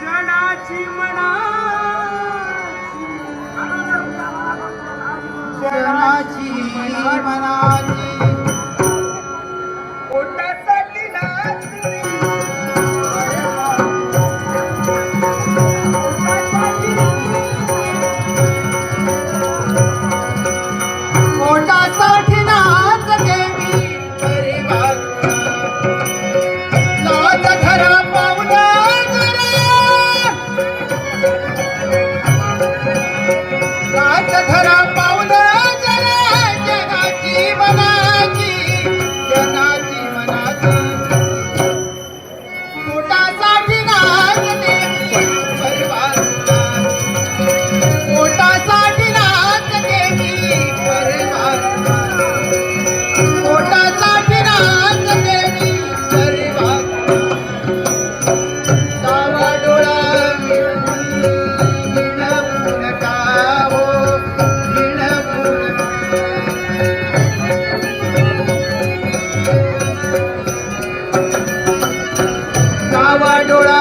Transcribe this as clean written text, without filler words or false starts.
जनाची मनाची जनाची मनाची पोटासाठी नाचली पोटासाठी नाच देवी परिवार लाज धरा पावला लाज धरा पावला जनाची मनाची जनाची मनाची पोटासाठी नाच देवी परिवार पोटासाठी नाच देवी परिवार पोटासाठी नाच देवी परिवार सावा डोळा विणवून का हो विणवून सावा डोळा